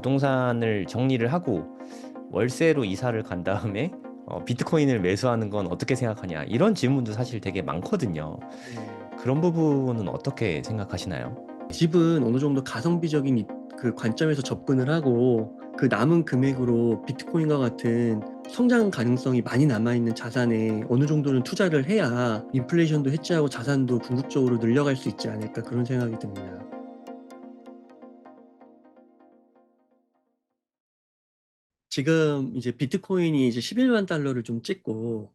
부동산을 정리를 하고 월세로 이사를 간 다음에 비트코인을 매수하는 건 어떻게 생각하냐? 이런 질문도 사실 되게 많거든요. 네. 그런 부분은 어떻게 생각하시나요? 집은 어느 정도 가성비적인 그 관점에서 접근을 하고 그 남은 금액으로 비트코인과 같은 성장 가능성이 많이 남아있는 자산에 어느 정도는 투자를 해야 인플레이션도 해지하고 자산도 궁극적으로 늘려갈 수 있지 않을까 그런 생각이 듭니다. 지금 이제 비트코인이 이제 11만 달러를 좀 찍고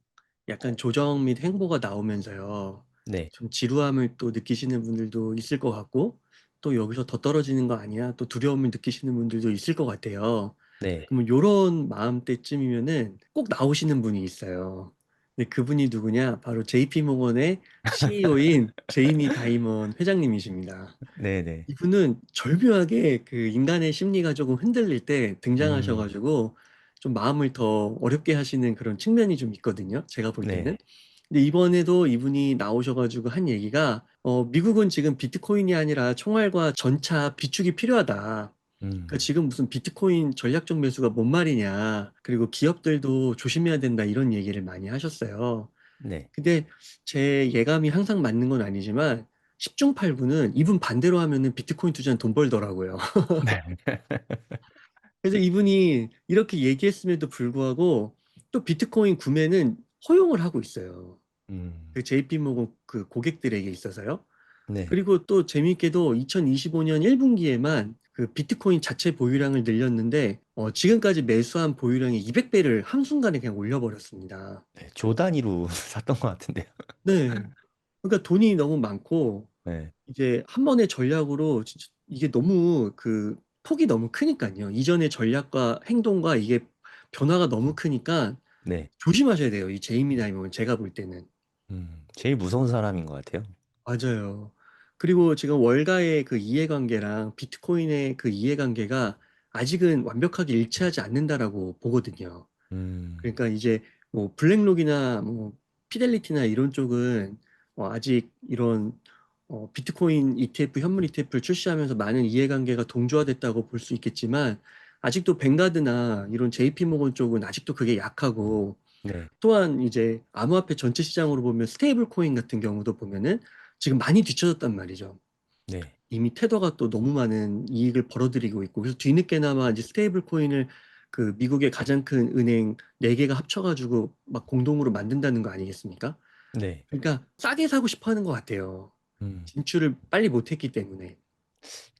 약간 조정 및 횡보가 나오면서요. 네, 좀 지루함을 또 느끼시는 분들도 있을 것 같고 또 여기서 더 떨어지는 거 아니야? 또 두려움을 느끼시는 분들도 있을 것 같아요. 네. 그러면 요런 마음때쯤이면은 꼭 나오시는 분이 있어요. 근데 그분이 누구냐? 바로 JP 모건의 CEO인 제이미 다이먼 회장님이십니다. 네네. 이분은 절묘하게 그 인간의 심리가 조금 흔들릴 때 음, 등장하셔가지고 좀 마음을 더 어렵게 하시는 그런 측면이 좀 있거든요. 제가 볼 때는. 네. 근데 이번에도 이분이 나오셔가지고 한 얘기가 미국은 지금 비트코인이 아니라 총알과 전차 비축이 필요하다. 그러니까 음, 지금 무슨 비트코인 전략적 매수가 뭔 말이냐. 그리고 기업들도 조심해야 된다 이런 얘기를 많이 하셨어요. 네. 근데 제 예감이 항상 맞는 건 아니지만 10중 8구는 이분 반대로 하면은 비트코인 투자는 돈 벌더라고요. 네. 그래서 이분이 이렇게 얘기했음에도 불구하고 또 비트코인 구매는 허용을 하고 있어요. 음, 그 JP 모건 그 고객들에게 있어서요. 네. 그리고 또 재미있게도 2025년 1분기에만 그 비트코인 자체 보유량을 늘렸는데 지금까지 매수한 보유량의 200배를 한순간에 그냥 올려버렸습니다. 네. 조 단위로 샀던 것 같은데요. 네. 그러니까 돈이 너무 많고 네. 이제 한 번의 전략으로 진짜 이게 너무 그 폭이 너무 크니까요. 이전의 전략과 행동과 이게 변화가 너무 크니까 네. 조심하셔야 돼요. 이 제이미 다이먼 제가 볼 때는. 제일 무서운 사람인 것 같아요. 맞아요. 그리고 지금 월가의 그 이해관계랑 비트코인의 그 이해관계가 아직은 완벽하게 일치하지 않는다라고 보거든요. 음, 그러니까 이제 뭐 블랙록이나 뭐 피델리티나 이런 쪽은 아직 이런 비트코인 ETF, 현물 ETF를 출시하면서 많은 이해관계가 동조화됐다고 볼 수 있겠지만 아직도 뱅가드나 이런 JP 모건 쪽은 아직도 그게 약하고 네. 또한 이제 암호화폐 전체 시장으로 보면 스테이블 코인 같은 경우도 보면은 지금 많이 뒤쳐졌단 말이죠. 네. 이미 테더가 또 너무 많은 이익을 벌어들이고 있고 그래서 뒤늦게나마 이제 스테이블 코인을 그 미국의 가장 큰 은행 네개가 합쳐가지고 막 공동으로 만든다는 거 아니겠습니까? 네. 그러니까 싸게 사고 싶어 하는 것 같아요. 음. 진출을 빨리 못했기 때문에.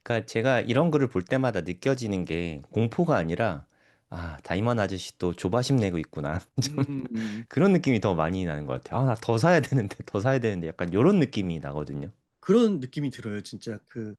그러니까 제가 이런 거를 볼 때마다 느껴지는 게 공포가 아니라 아, 다이먼 아저씨 또 조바심 내고 있구나. 좀 음, 그런 느낌이 더 많이 나는 것 같아요. 아, 나 더 사야 되는데, 더 사야 되는데 약간 이런 느낌이 나거든요. 그런 느낌이 들어요. 진짜 그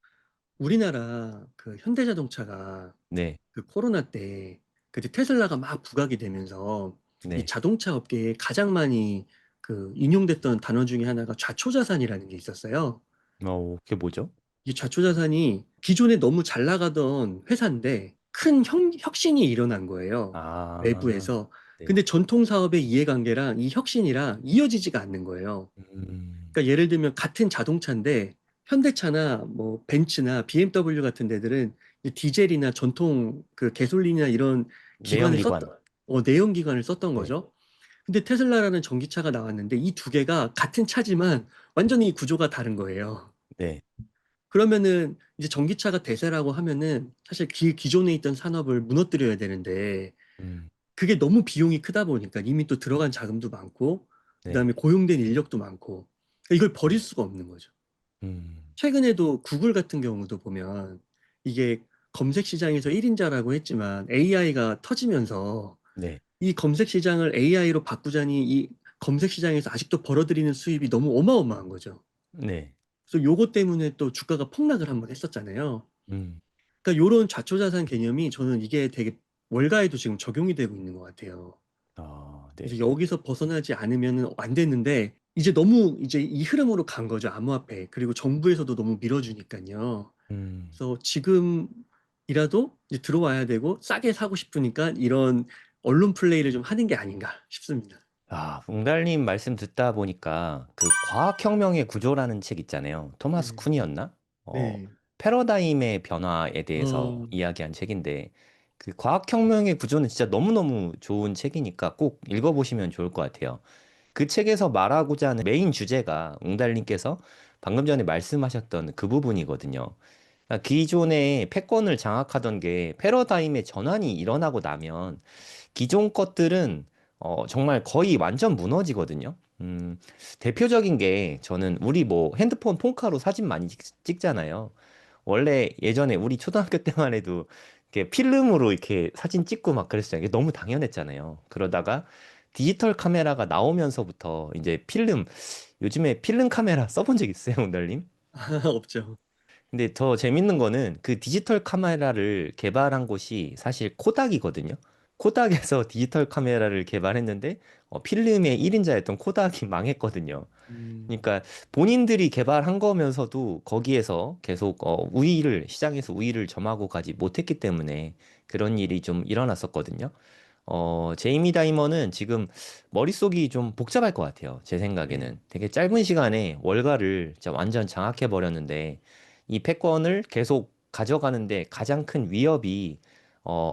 우리나라 그 현대자동차가 네. 그 코로나 때 그때 테슬라가 막 부각이 되면서 이 네. 자동차 업계에 가장 많이 그 인용됐던 단어 중에 하나가 좌초자산이라는 게 있었어요. 그게 뭐죠? 이 좌초자산이 기존에 너무 잘 나가던 회사인데 큰 혁신이 일어난 거예요. 아, 외부에서. 네. 근데 전통 사업의 이해관계랑 이 혁신이랑 이어지지가 않는 거예요. 음, 그러니까 예를 들면 같은 자동차인데 현대차나 뭐 벤츠나 BMW 같은 데들은 이 디젤이나 전통 그 개솔린이나 이런 기관을 내연기관. 썼던 내연기관을 썼던 네. 거죠. 근데 테슬라라는 전기차가 나왔는데 이 두 개가 같은 차지만 완전히 구조가 다른 거예요. 네. 그러면은 이제 전기차가 대세라고 하면은 사실 기존에 있던 산업을 무너뜨려야 되는데 음, 그게 너무 비용이 크다 보니까 이미 또 들어간 자금도 많고 네. 그다음에 고용된 인력도 많고 그러니까 이걸 버릴 수가 없는 거죠. 음, 최근에도 구글 같은 경우도 보면 이게 검색 시장에서 1인자라고 했지만 AI가 터지면서 네. 이 검색 시장을 AI로 바꾸자니 이 검색 시장에서 아직도 벌어들이는 수입이 너무 어마어마한 거죠. 네. 그래서 요거 때문에 또 주가가 폭락을 한번 했었잖아요. 음, 그러니까 요런 좌초자산 개념이 저는 이게 되게 월가에도 지금 적용이 되고 있는 것 같아요. 그래서 네. 여기서 벗어나지 않으면 안 되는데 이제 너무 이제 이 흐름으로 간 거죠. 암호화폐. 그리고 정부에서도 너무 밀어주니까요. 음. 그래서 지금이라도 이제 들어와야 되고 싸게 사고 싶으니까 이런 언론 플레이를 좀 하는 게 아닌가 싶습니다. 아, 웅달님 말씀 듣다 보니까 그 과학혁명의 구조라는 책 있잖아요. 토마스 네. 쿤이었나? 어, 네. 패러다임의 변화에 대해서 어, 이야기한 책인데 그 과학혁명의 구조는 진짜 너무너무 좋은 책이니까 꼭 읽어보시면 좋을 것 같아요. 그 책에서 말하고자 하는 메인 주제가 웅달님께서 방금 전에 말씀하셨던 그 부분이거든요. 그러니까 기존의 패권을 장악하던 게 패러다임의 전환이 일어나고 나면 기존 것들은 정말 거의 완전 무너지거든요. 대표적인 게 저는 우리 뭐 핸드폰 폰카로 사진 많이 찍잖아요. 원래 예전에 우리 초등학교 때만 해도 이렇게 필름으로 이렇게 사진 찍고 막 그랬어요. 이게 너무 당연했잖아요. 그러다가 디지털 카메라가 나오면서부터 이제 요즘에 필름 카메라 써본 적 있어요, 온달님? 없죠. 근데 더 재밌는 거는 그 디지털 카메라를 개발한 곳이 사실 코닥이거든요. 코닥에서 디지털 카메라를 개발했는데 필름의 1인자였던 코닥이 망했거든요. 음, 그러니까 본인들이 개발한 거면서도 거기에서 계속 시장에서 우위를 점하고 가지 못했기 때문에 그런 일이 좀 일어났었거든요. 제이미 다이머는 지금 머릿속이 좀 복잡할 것 같아요. 제 네. 생각에는. 되게 짧은 시간에 월가를 진짜 완전 장악해 버렸는데 이 패권을 계속 가져가는데 가장 큰 위협이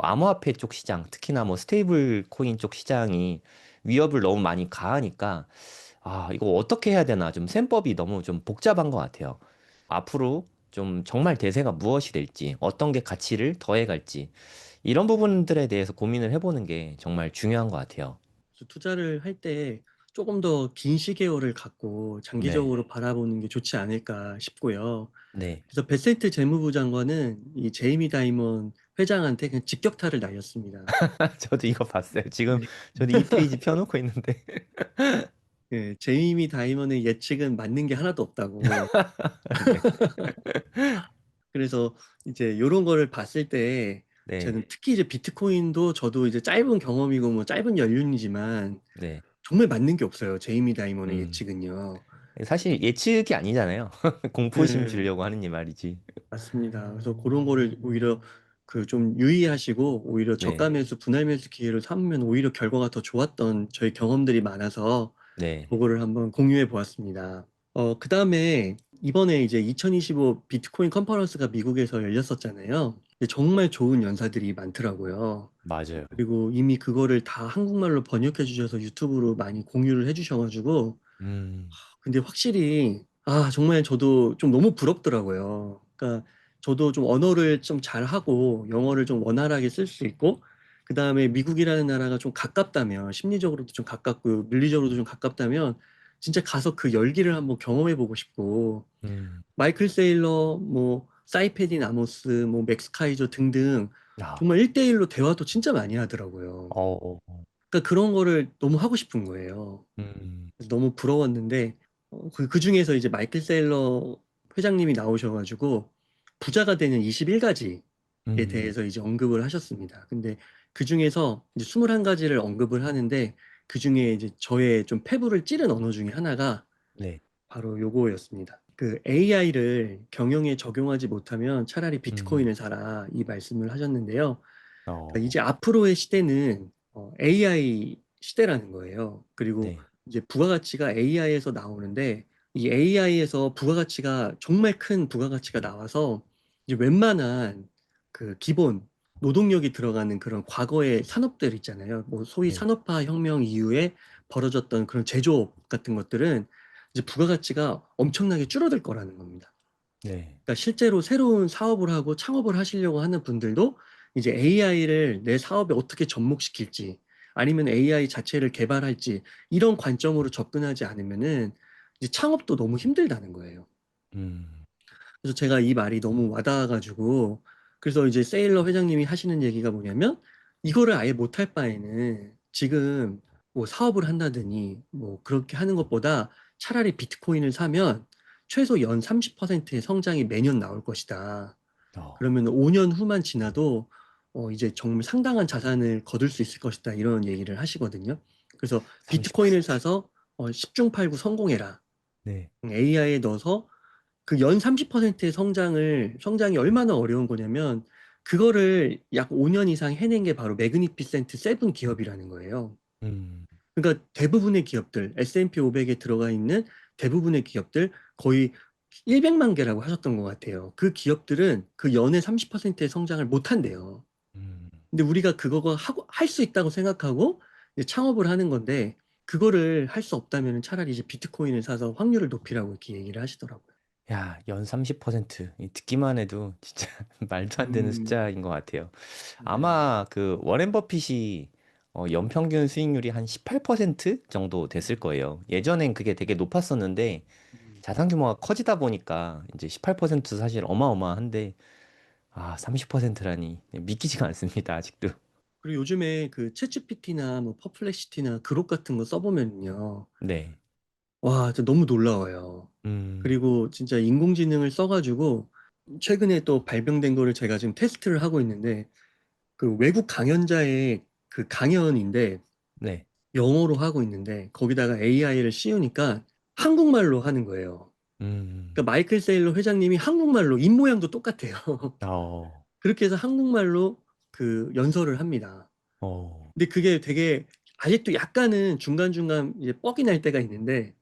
암호화폐 쪽 시장, 특히나 뭐 스테이블 코인 쪽 시장이 위협을 너무 많이 가하니까 아, 이거 어떻게 해야 되나 좀 셈법이 너무 좀 복잡한 것 같아요. 앞으로 좀 정말 대세가 무엇이 될지, 어떤 게 가치를 더해갈지, 이런 부분들에 대해서 고민을 해보는 게 정말 중요한 것 같아요. 그래서 투자를 할 때 조금 더 긴 시계열을 갖고 네, 장기적으로 바라보는 게 좋지 않을까 싶고요. 네. 그래서 베세트 재무부 장관은 이 제이미 다이먼 회장한테 그냥 직격탄을 날렸습니다. 저도 이거 봤어요. 지금 네. 저도 이 페이지 펴놓고 있는데. 예, 제이미 다이먼의 예측은 맞는 게 하나도 없다고. 네, 그래서 이제 이런 거를 봤을 때 네, 저는 특히 이제 비트코인도 저도 이제 짧은 경험이고 뭐 짧은 연륜이지만 네. 정말 맞는 게 없어요. 제이미 다이먼의 음. 예측은요. 사실 예측이 아니잖아요. 공포심 예, 주려고 하는 이 말이지. 맞습니다. 그래서 그런 거를 오히려 그 좀 유의하시고 오히려 저가 네, 매수, 분할 매수 기회를 삼으면 오히려 결과가 더 좋았던 저희 경험들이 많아서 네, 그거를 한번 공유해 보았습니다. 그다음에 이번에 이제 2025 비트코인 컨퍼런스가 미국에서 열렸었잖아요. 근데 정말 좋은 연사들이 많더라고요. 맞아요. 그리고 이미 그거를 다 한국말로 번역해 주셔서 유튜브로 많이 공유를 해 주셔가지고 음, 근데 확실히 정말 저도 좀 너무 부럽더라고요. 그러니까 저도 좀 언어를 좀 잘하고 영어를 좀 원활하게 쓸 수 있고 그다음에 미국이라는 나라가 좀 가깝다면 심리적으로도 좀 가깝고 물리적으로도 좀 가깝다면 진짜 가서 그 열기를 한번 경험해 보고 싶고 음, 마이클 세일러 뭐 사이페딘 아모스 뭐 맥스 카이저 등등 아, 정말 1대1로 대화도 진짜 많이 하더라고요. 그러니까 그런 거를 너무 하고 싶은 거예요. 음, 그래서 너무 부러웠는데 그 중에서 이제 마이클 세일러 회장님이 나오셔가지고 부자가 되는 21가지에 음, 대해서 이제 언급을 하셨습니다. 근데 그 중에서 이제 21가지를 언급을 하는데 그 중에 이제 저의 좀 패부를 찌른 언어 중에 하나가 네, 바로 요거였습니다. 그 AI를 경영에 적용하지 못하면 차라리 음, 비트코인을 사라 이 말씀을 하셨는데요. 그러니까 어, 이제 앞으로의 시대는 AI 시대라는 거예요. 그리고 네, 이제 부가가치가 AI에서 나오는데 이 AI에서 부가가치가 정말 큰 부가가치가 나와서 이제 웬만한 그 기본 노동력이 들어가는 그런 과거의 산업들 있잖아요. 뭐 소위 네, 산업화 혁명 이후에 벌어졌던 그런 제조업 같은 것들은 이제 부가가치가 엄청나게 줄어들 거라는 겁니다. 네, 그러니까 실제로 새로운 사업을 하고 창업을 하시려고 하는 분들도 이제 AI를 내 사업에 어떻게 접목시킬지 아니면 AI 자체를 개발할지 이런 관점으로 접근하지 않으면은 이제 창업도 너무 힘들다는 거예요. 음, 그래서 제가 이 말이 너무 와닿아가지고 그래서 이제 세일러 회장님이 하시는 얘기가 뭐냐면 이거를 아예 못할 바에는 지금 뭐 사업을 한다더니 뭐 그렇게 하는 것보다 차라리 비트코인을 사면 최소 연 30%의 성장이 매년 나올 것이다. 어, 그러면 5년 후만 지나도 이제 정말 상당한 자산을 거둘 수 있을 것이다. 이런 얘기를 하시거든요. 그래서 비트코인을 30%. 사서 10중 8구 성공해라. 네, AI에 넣어서 그 연 30%의 성장이 얼마나 어려운 거냐면, 그거를 약 5년 이상 해낸 게 바로 매그니피센트 세븐 기업이라는 거예요. 음, 그러니까 대부분의 기업들, S&P 500에 들어가 있는 대부분의 기업들, 거의 100만 개라고 하셨던 것 같아요. 그 기업들은 그 연에 30%의 성장을 못 한대요. 음. 근데 우리가 그거가 하고 할 수 있다고 생각하고 이제 창업을 하는 건데 그거를 할 수 없다면 차라리 이제 비트코인을 사서 확률을 높이라고 이렇게 얘기를 하시더라고요. 야, 연 30%. 듣기만 해도 진짜 말도 안 되는 음, 숫자인 것 같아요. 맞아요. 아마 그 워렌 버핏이 연평균 수익률이 한 18% 정도 됐을 거예요. 예전엔 그게 되게 높았었는데 음. 자산 규모가 커지다 보니까 이제 18% 사실 어마어마한데 30%라니 믿기지가 않습니다, 아직도. 그리고 요즘에 그 챗GPT나 뭐 퍼플렉시티나 그록 같은 거 써보면요. 네. 와, 진짜 너무 놀라워요. 음, 그리고 진짜 인공지능을 써가지고 최근에 또 발명된 거를 제가 지금 테스트를 하고 있는데 그 외국 강연자의 그 강연인데 네. 영어로 하고 있는데 거기다가 AI를 씌우니까 한국말로 하는 거예요. 음, 그러니까 마이클 세일러 회장님이 한국말로 입 모양도 똑같아요. 어, 그렇게 해서 한국말로 그 연설을 합니다. 어, 근데 그게 되게 아직도 약간은 중간중간 이제 뻑이 날 때가 있는데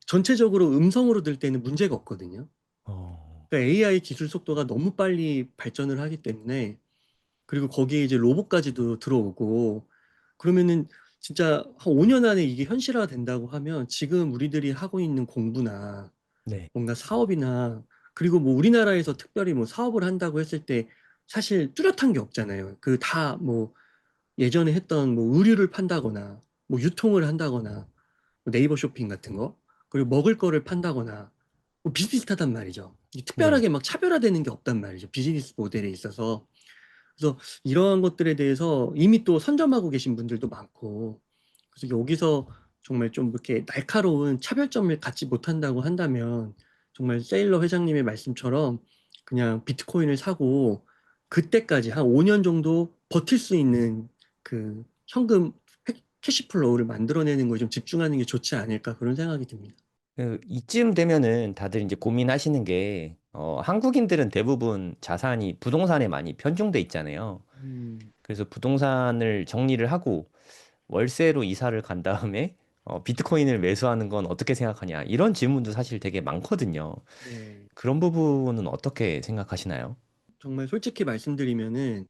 전체적으로 음성으로 들 때는 문제가 없거든요. 어, 그러니까 AI 기술 속도가 너무 빨리 발전을 하기 때문에 그리고 거기에 이제 로봇까지도 들어오고 그러면은 진짜 한 5년 안에 이게 현실화 된다고 하면 지금 우리들이 하고 있는 공부나 네, 뭔가 사업이나 그리고 뭐 우리나라에서 특별히 뭐 사업을 한다고 했을 때 사실 뚜렷한 게 없잖아요. 그 다 뭐 예전에 했던 뭐 의류를 판다거나 뭐 유통을 한다거나 뭐 네이버 쇼핑 같은 거 그리고 먹을 거를 판다거나 뭐 비슷비슷하단 말이죠. 이게 네. 특별하게 막 차별화되는 게 없단 말이죠. 비즈니스 모델에 있어서. 그래서 이러한 것들에 대해서 이미 또 선점하고 계신 분들도 많고, 그래서 여기서 정말 좀 이렇게 날카로운 차별점을 갖지 못한다고 한다면, 정말 세일러 회장님의 말씀처럼 그냥 비트코인을 사고, 그때까지 한 5년 정도 버틸 수 있는 그 현금 캐시플로우를 만들어내는 거에 좀 집중하는 게 좋지 않을까 그런 생각이 듭니다. 이쯤 되면은 다들 이제 고민하시는 게, 한국인들은 대부분 자산이 부동산에 많이 편중돼 있잖아요. 음, 그래서 부동산을 정리를 하고 월세로 이사를 간 다음에 비트코인을 매수하는 건 어떻게 생각하냐? 이런 질문도 사실 되게 많거든요. 네. 그런 부분은 어떻게 생각하시나요? 정말 솔직히 말씀드리면은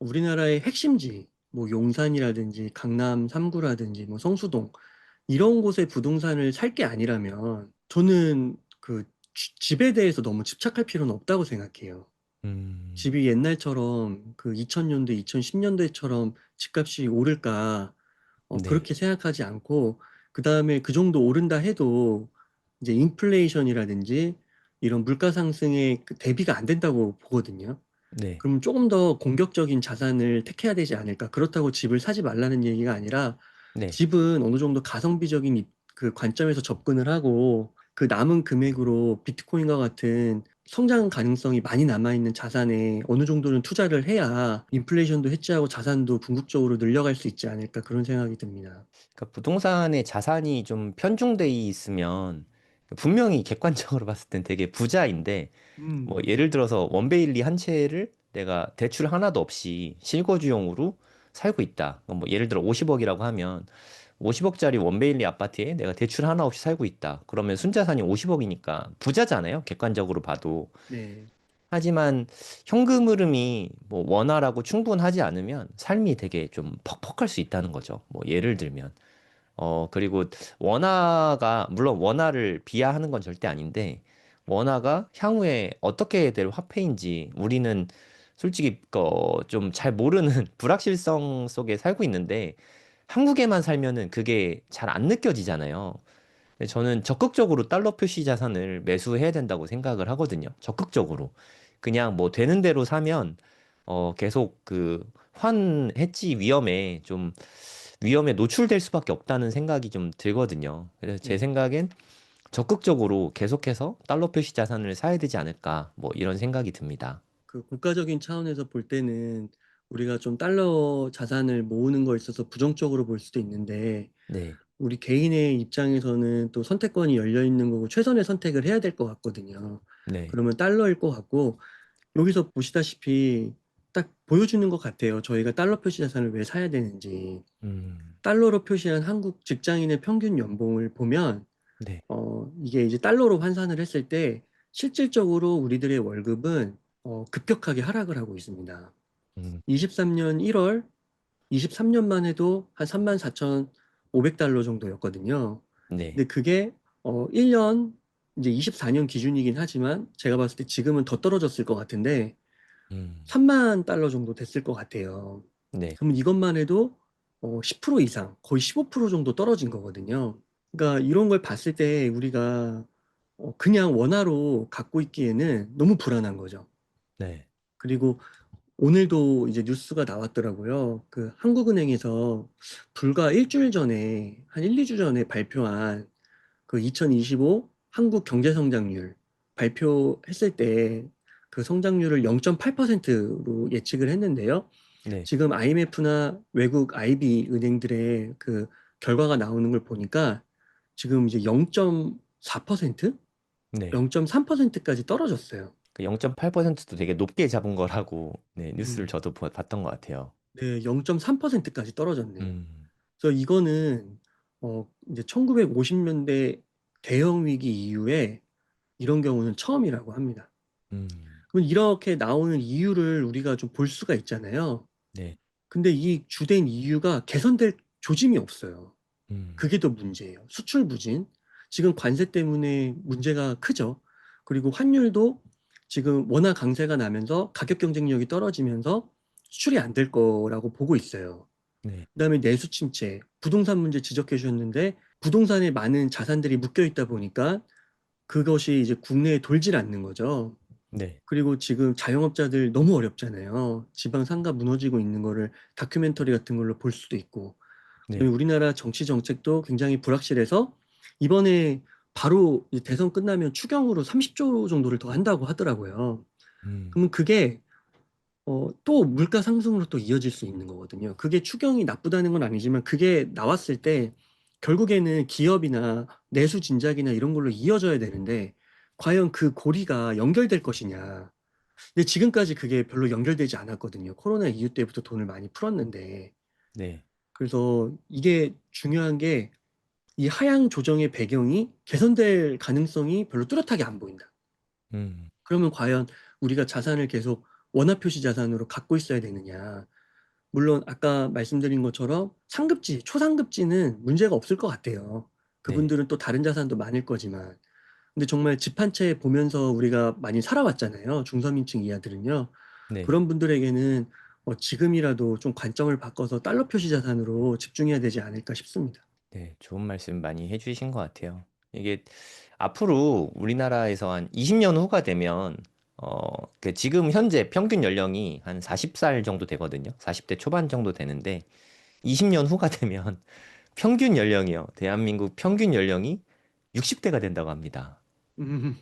우리나라의 핵심지, 뭐 용산이라든지 강남 3구라든지 뭐 성수동 이런 곳에 부동산을 살 게 아니라면 저는 그 집에 대해서 너무 집착할 필요는 없다고 생각해요. 음, 집이 옛날처럼 그 2000년대, 2010년대처럼 집값이 오를까 네, 그렇게 생각하지 않고 그 다음에 그 정도 오른다 해도 이제 인플레이션이라든지 이런 물가 상승에 그 대비가 안 된다고 보거든요. 네, 그럼 조금 더 공격적인 자산을 택해야 되지 않을까? 그렇다고 집을 사지 말라는 얘기가 아니라 네, 집은 어느 정도 가성비적인 그 관점에서 접근을 하고 그 남은 금액으로 비트코인과 같은 성장 가능성이 많이 남아있는 자산에 어느 정도는 투자를 해야 인플레이션도 해지하고 자산도 궁극적으로 늘려갈 수 있지 않을까 그런 생각이 듭니다. 그러니까 부동산에 자산이 좀 편중돼 있으면 분명히 객관적으로 봤을 땐 되게 부자인데 뭐 음, 예를 들어서 원베일리 한 채를 내가 대출 하나도 없이 실거주용으로 살고 있다. 뭐 예를 들어 50억이라고 하면 50억짜리 원베일리 아파트에 내가 대출 하나 없이 살고 있다. 그러면 순자산이 50억이니까 부자잖아요. 객관적으로 봐도. 네. 하지만 현금 흐름이 뭐 원활하고 충분하지 않으면 삶이 되게 좀 퍽퍽할 수 있다는 거죠. 뭐 예를 들면. 그리고 원화가, 물론 원화를 비하하는 건 절대 아닌데, 원화가 향후에 어떻게 될 화폐인지 우리는 솔직히 좀 잘 모르는 불확실성 속에 살고 있는데, 한국에만 살면은 그게 잘 안 느껴지잖아요. 근데 저는 적극적으로 달러 표시 자산을 매수해야 된다고 생각을 하거든요. 적극적으로. 그냥 뭐 되는 대로 사면, 계속 그 환 해지 위험에 노출될 수밖에 없다는 생각이 좀 들거든요. 그래서 제 네. 생각엔 적극적으로 계속해서 달러 표시 자산을 사야 되지 않을까, 뭐 이런 생각이 듭니다. 그 국가적인 차원에서 볼 때는 우리가 좀 달러 자산을 모으는 거에 있어서 부정적으로 볼 수도 있는데 네, 우리 개인의 입장에서는 또 선택권이 열려 있는 거고 최선의 선택을 해야 될 것 같거든요. 네, 그러면 달러일 것 같고 여기서 보시다시피 딱 보여주는 것 같아요. 저희가 달러 표시 자산을 왜 사야 되는지. 음, 달러로 표시한 한국 직장인의 평균 연봉을 보면 네, 이게 이제 달러로 환산을 했을 때 실질적으로 우리들의 월급은 급격하게 하락을 하고 있습니다. 음, 23년 1월, 23년만 해도 한 34,500달러 정도였거든요. 네. 근데 그게 1년, 이제 24년 기준이긴 하지만 제가 봤을 때 지금은 더 떨어졌을 것 같은데 음, 3만 달러 정도 됐을 것 같아요. 네. 그러면 이것만 해도 10% 이상, 거의 15% 정도 떨어진 거거든요. 그러니까 이런 걸 봤을 때 우리가 그냥 원화로 갖고 있기에는 너무 불안한 거죠. 네. 그리고 오늘도 이제 뉴스가 나왔더라고요. 그 한국은행에서 불과 일주일 전에, 한 1, 2주 전에 발표한 그 2025 한국 경제 성장률 발표했을 때 그 성장률을 0.8%로 예측을 했는데요. 네. 지금 IMF나 외국 IB 은행들의 그 결과가 나오는 걸 보니까 지금 이제 0.4%? 네. 0.3%까지 떨어졌어요. 그 0.8%도 되게 높게 잡은 거라고 네, 뉴스를 음. 저도 봤던 것 같아요. 네, 0.3%까지 떨어졌네요. 음, 그래서 이거는 이제 1950년대 대형 위기 이후에 이런 경우는 처음이라고 합니다. 음, 그럼 이렇게 나오는 이유를 우리가 좀 볼 수가 있잖아요. 네. 근데 이 주된 이유가 개선될 조짐이 없어요. 음, 그게 더 문제예요. 수출 부진. 지금 관세 때문에 문제가 크죠. 그리고 환율도 지금 워낙 강세가 나면서 가격 경쟁력이 떨어지면서 수출이 안 될 거라고 보고 있어요. 네. 그다음에 내수 침체, 부동산 문제 지적해 주셨는데 부동산에 많은 자산들이 묶여 있다 보니까 그것이 이제 국내에 돌질 않는 거죠. 네. 그리고 지금 자영업자들 너무 어렵잖아요. 지방 상가 무너지고 있는 거를 다큐멘터리 같은 걸로 볼 수도 있고. 네. 우리나라 정치 정책도 굉장히 불확실해서 이번에 바로 이제 대선 끝나면 추경으로 30조 정도를 더 한다고 하더라고요. 음, 그러면 그게 또 물가 상승으로 또 이어질 수 있는 거거든요. 그게 추경이 나쁘다는 건 아니지만 그게 나왔을 때 결국에는 기업이나 내수 진작이나 이런 걸로 이어져야 되는데 과연 그 고리가 연결될 것이냐. 근데 지금까지 그게 별로 연결되지 않았거든요. 코로나 이후 때부터 돈을 많이 풀었는데. 네. 그래서 이게 중요한 게 이 하향 조정의 배경이 개선될 가능성이 별로 뚜렷하게 안 보인다. 음, 그러면 과연 우리가 자산을 계속 원화 표시 자산으로 갖고 있어야 되느냐. 물론 아까 말씀드린 것처럼 상급지, 초상급지는 문제가 없을 것 같아요. 네. 그분들은 또 다른 자산도 많을 거지만. 근데 정말 집 한 채 보면서 우리가 많이 살아왔잖아요. 중서민층 이하들은요. 네. 그런 분들에게는 지금이라도 좀 관점을 바꿔서 달러 표시 자산으로 집중해야 되지 않을까 싶습니다. 네. 좋은 말씀 많이 해주신 것 같아요. 이게 앞으로 우리나라에서 한 20년 후가 되면, 그 지금 현재 평균 연령이 한 40살 정도 되거든요. 40대 초반 정도 되는데, 20년 후가 되면 평균 연령이요. 대한민국 평균 연령이 60대가 된다고 합니다. 음,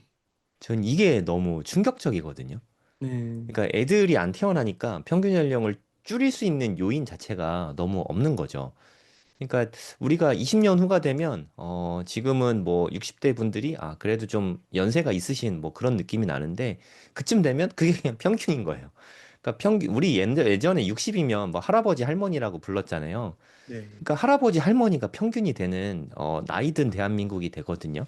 전 이게 너무 충격적이거든요. 네, 그러니까 애들이 안 태어나니까 평균 연령을 줄일 수 있는 요인 자체가 너무 없는 거죠. 그러니까 우리가 20년 후가 되면 지금은 뭐 60대 분들이 그래도 좀 연세가 있으신 뭐 그런 느낌이 나는데 그쯤 되면 그게 그냥 평균인 거예요. 그러니까 우리 예전에 60이면 뭐 할아버지 할머니라고 불렀잖아요. 네, 그러니까 할아버지 할머니가 평균이 되는 나이 든 대한민국이 되거든요.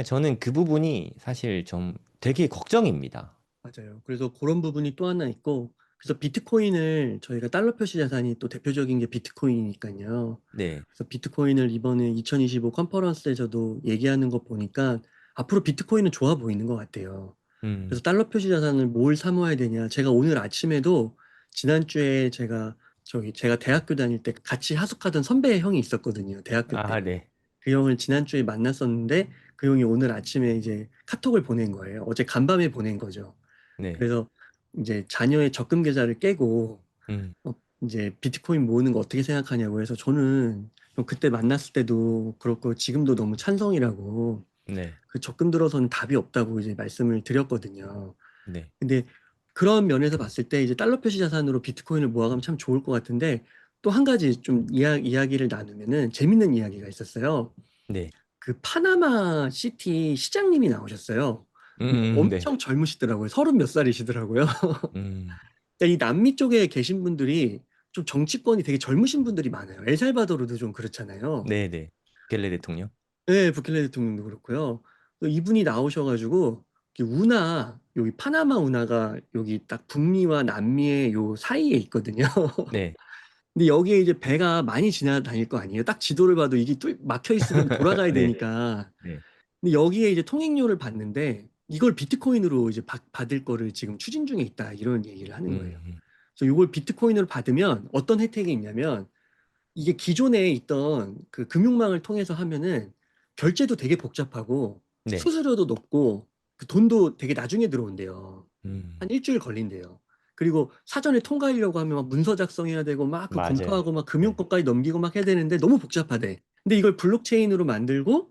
저는 그 부분이 사실 좀 되게 걱정입니다. 맞아요. 그래서 그런 부분이 또 하나 있고, 그래서 비트코인을 저희가 달러 표시 자산이 또 대표적인 게 비트코인이니까요. 네. 그래서 비트코인을 이번에 2025 컨퍼런스에서도 얘기하는 거 보니까 앞으로 비트코인은 좋아 보이는 것 같아요. 그래서 음. 달러 표시 자산을 뭘 사모아야 되냐. 제가 오늘 아침에도 지난주에 제가 대학교 다닐 때 같이 하숙하던 선배 형이 있었거든요. 대학교 때. 네. 그 형을 지난주에 만났었는데 그 형이 오늘 아침에 이제 카톡을 보낸 거예요. 어제 간밤에 보낸 거죠. 네. 그래서 이제 자녀의 적금 계좌를 깨고 음. 어, 이제 비트코인 모으는 거 어떻게 생각하냐고 해서 저는 좀 그때 만났을 때도 그렇고 지금도 너무 찬성이라고 네. 그 적금 들어서는 답이 없다고 이제 말씀을 드렸거든요. 네. 근데 그런 면에서 봤을 때 이제 달러 표시 자산으로 비트코인을 모아가면 참 좋을 것 같은데 또 한 가지 좀 이야기를 나누면은 재밌는 이야기가 있었어요. 네. 그 파나마 시티 시장님이 나오셨어요. 네. 엄청 젊으시더라고요. 30 몇 살이시더라고요. 음. 근데 이 남미 쪽에 계신 분들이 좀 정치권이 되게 젊으신 분들이 많아요. 엘살바도르도 좀 그렇잖아요. 네네. 켈레 대통령? 네, 부켈레 대통령도 그렇고요. 또 이분이 나오셔가지고 운하, 여기 파나마 운하가 여기 딱 북미와 남미의 요 사이에 있거든요. 네. 근데 여기에 이제 배가 많이 지나다닐 거 아니에요. 딱 지도를 봐도 이게 또 막혀 있으면 돌아가야 네. 되니까. 네. 근데 여기에 이제 통행료를 받는데 이걸 비트코인으로 이제 받을 거를 지금 추진 중에 있다. 이런 얘기를 하는 거예요. 음. 그래서 이걸 비트코인으로 받으면 어떤 혜택이 있냐면 이게 기존에 있던 그 금융망을 통해서 하면은 결제도 되게 복잡하고 네. 수수료도 높고 그 돈도 되게 나중에 들어온대요. 음. 한 일주일 걸린대요. 그리고 사전에 통과하려고 하면 막 문서 작성해야 되고 막 그 맞아요. 검토하고 막 네. 금융권까지 넘기고 막 해야 되는데 너무 복잡하대. 근데 이걸 블록체인으로 만들고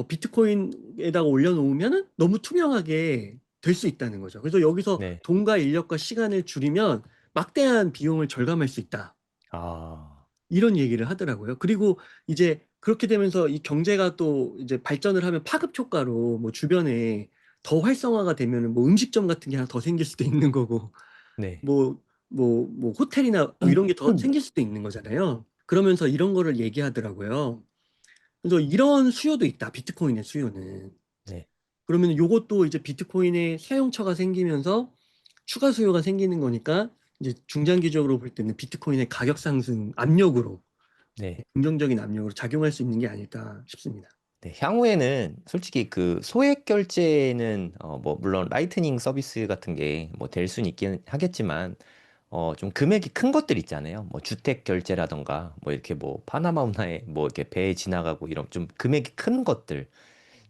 비트코인에다가 올려놓으면은 너무 투명하게 될 수 있다는 거죠. 그래서 여기서 네. 돈과 인력과 시간을 줄이면 막대한 비용을 절감할 수 있다. 아. 이런 얘기를 하더라고요. 그리고 이제 그렇게 되면서 이 경제가 또 이제 발전을 하면 파급 효과로 뭐 주변에 더 활성화가 되면은 뭐 음식점 같은 게 하나 더 생길 수도 있는 거고, 네. 뭐 호텔이나 뭐 이런 게 더 생길 수도 있는 거잖아요. 그러면서 이런 거를 얘기하더라고요. 그래서 이런 수요도 있다, 비트코인의 수요는. 네. 그러면 요것도 이제 비트코인의 사용처가 생기면서 추가 수요가 생기는 거니까 이제 중장기적으로 볼 때는 비트코인의 가격 상승 압력으로 네. 긍정적인 압력으로 작용할 수 있는 게 아닐까 싶습니다. 네, 향후에는 솔직히 그 소액 결제는 뭐 물론 라이트닝 서비스 같은 게 뭐 될 수는 있긴 하겠지만 좀 금액이 큰 것들 있잖아요. 뭐 주택 결제라던가 뭐 이렇게 뭐 파나마 운하에 뭐 이렇게 배 지나가고 이런 좀 금액이 큰 것들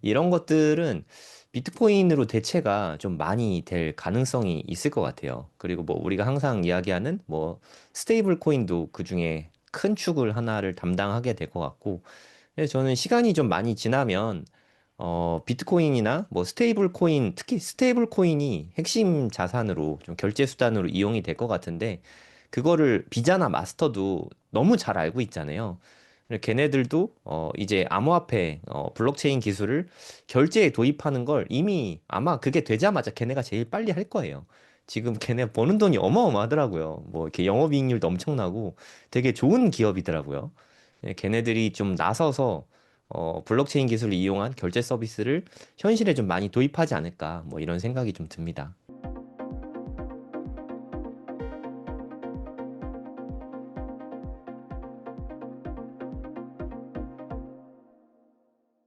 이런 것들은 비트코인으로 대체가 좀 많이 될 가능성이 있을 것 같아요. 그리고 뭐 우리가 항상 이야기하는 뭐 스테이블 코인도 그중에 큰 축을 하나를 담당하게 될 것 같고 그래서 저는 시간이 좀 많이 지나면 비트코인이나 뭐 스테이블 코인, 특히 스테이블 코인이 핵심 자산으로 좀 결제 수단으로 이용이 될 것 같은데 그거를 비자나 마스터도 너무 잘 알고 있잖아요. 걔네들도 이제 암호화폐 블록체인 기술을 결제에 도입하는 걸 이미 아마 그게 되자마자 걔네가 제일 빨리 할 거예요. 지금 걔네 버는 돈이 어마어마하더라고요. 뭐 이렇게 영업이익률도 엄청나고 되게 좋은 기업이더라고요. 걔네들이 좀 나서서 블록체인 기술을 이용한 결제 서비스를 현실에 좀 많이 도입하지 않을까 뭐 이런 생각이 좀 듭니다.